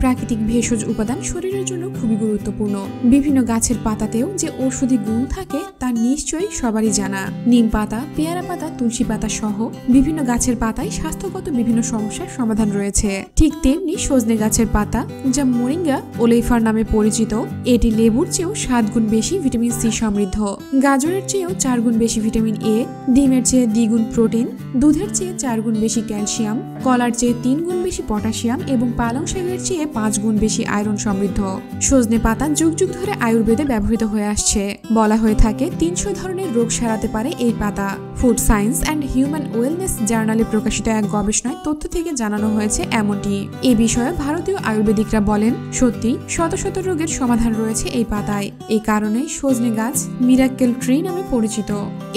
প্রাকৃতিক ভেষজ উপাদান শরীরের জন্য খুবই গুরুত্বপূর্ণ। বিভিন্ন গাছের পাতাতেও যে ঔষধি গুণ থাকে তা নিশ্চয়ই সবারই জানা। নিম পাতা, পেয়ারা পাতা, তুলসী পাতা সহ বিভিন্ন গাছের পাতায় স্বাস্থ্যগত বিভিন্ন সমস্যার সমাধান রয়েছে। ঠিক তেমনি সজনে গাছের পাতা, যা মোরিঙ্গা ওলেইফার নামে পরিচিত, এটি লেবুর চেয়েও 7 গুণ বেশি ভিটামিন সি সমৃদ্ধ, গাজরের চেয়েও 4 গুণ বেশি ভিটামিন এ, ডিমের চেয়ে দ্বিগুণ প্রোটিন, দুধের চেয়ে 4 গুণ বেশি ক্যালসিয়াম, কলার চেয়ে 3 গুণ বেশি পটাশিয়াম এবং পালং শাকের চেয়ে 5 গুণ বেশি আয়রন সমৃদ্ধ। সজনে পাতা যুগ যুগ ধরে আয়ুর্বেদে ব্যবহৃত হয়ে আসছে। বলা হয়ে থাকে 300 ধরনের রোগ সারাতে পারে এই পাতা। Food science and human wellness জার্নালে প্রকাশিত এক গবেষণায় তথ্য থেকে জানানো হয়েছে এমনটি। এ বিষয়ে ভারতীয় আয়ুর্বেদিকরা বলেন, সত্যি শত শত রোগের সমাধান রয়েছে এই পাতায়। এই কারণে সজনে গাছ মিরাক্কেল ট্রি নামে পরিচিত।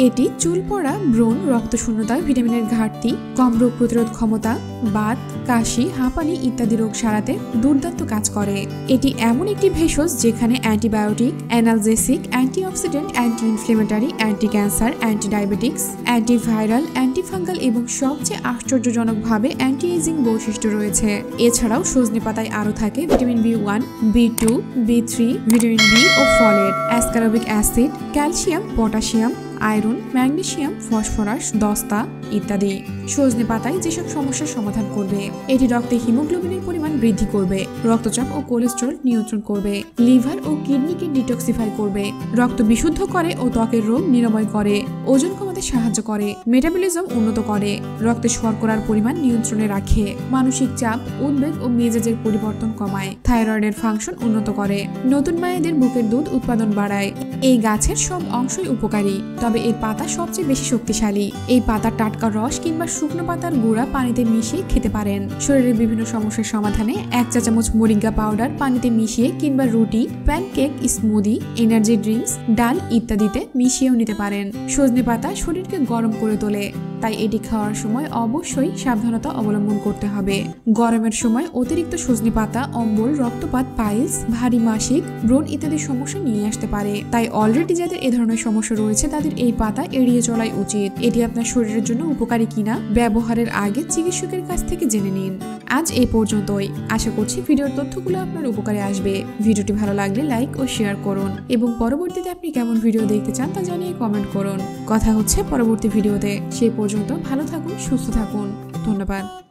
এটি চুল পড়া, ব্রণ, রক্তশূন্যতা, ভিটামিনের ঘাটতি, কম রোগ প্রতিরোধ ক্ষমতা, বাত, কাশি, হাঁপানি ইত্যাদি রোগ সারাতে দুর্দান্ত কাজ করে। এটি এমন একটি ভেষজ যেখানে antibiotic, analgesic, antioxidant, anti inflammatory, anti cancer, anti diabetics, antiviral, antifungal এবং সবচেয়ে আশ্চর্যজনকভাবে অ্যান্টি এজিং বৈশিষ্ট্য রয়েছে। এছাড়াও সজনে পাতায় আরও থাকে ভিটামিন বি1, বি2, বি3, ভিটামিন বি ও folate, ascorbic acid, calcium, potassium, iron, magnesium, phosphorus, দস্তা ইত্যাদি। সজনে পাতায় যেসব সমস্যার সমাধান করবে, এটি রক্তে হিমোগ্লোবিনের পরিমাণ বৃদ্ধি করবে, রক্তচাপ ও কোলেস্টেরল নিয়ন্ত্রণ করবে, লিভার ও কিডনিকে ডিটক্সিফাই করবে, রক্ত বিশুদ্ধ করে ও ত্বকের রোগ নিরাময় করে, ওজন কমাতে সাহায্য করে, মেটাবলিজম উন্নত করে, রক্তে শর্করার পরিমাণ নিয়ন্ত্রণে রাখে, মানসিক চাপ, উদ্বেগ ও মেজাজের পরিবর্তন কমায়, থাইরয়েডের ফাংশন উন্নত করে, নতুন মায়েদের বুকের দুধ উৎপাদন বাড়ায়। এই গাছের সব অংশই উপকারী, তবে এর পাতা সবচেয়ে বেশি শক্তিশালী। এই পাতার টাটকা রস কিংবা শুকনো পাতার গুঁড়া পানিতে মিশিয়ে খেতে পারেন। শরীরের বিভিন্ন সমস্যার সমাধানে 1 চা চামচ মোরিঙ্গা পাউডার পানিতে মিশিয়ে কিংবা রুটি, প্যানকেক, স্মুদি, এনার্জি ড্রিঙ্কস, ডাল ইত্যাদিতে মিশিয়েও নিতে পারেন। সজনে পাতা শরীরকে গরম করে তোলে, তাই এটি খাওয়ার সময় অবশ্যই সাবধানতা অবলম্বন করতে হবে। গরমের সময় অতিরিক্ত সজনে পাতা অম্বল, রক্তপাত, পাইলস, ভারী মাসিক, ব্রণ ইত্যাদি সমস্যা নিয়ে আসতে পারে। তাই অলরেডি যাদের এ ধরনের সমস্যা রয়েছে তাদের এই পাতা এড়িয়ে চলাই উচিত। এটি আপনার শরীরের জন্য উপকারী কিনা ব্যবহারের আগে চিকিৎসকের কাছ থেকে জেনে নিন। আজ এই পর্যন্তই। আশা করছি ভিডিওর তথ্যগুলো আপনার উপকারে আসবে। ভিডিওটি ভালো লাগলে লাইক ও শেয়ার করুন এবং পরবর্তীতে আপনি কেমন ভিডিও দেখতে চান তা জানিয়ে কমেন্ট করুন। কথা হচ্ছে পরবর্তী ভিডিওতে। সেই পর্যন্ত ভালো থাকুন, সুস্থ থাকুন। ধন্যবাদ।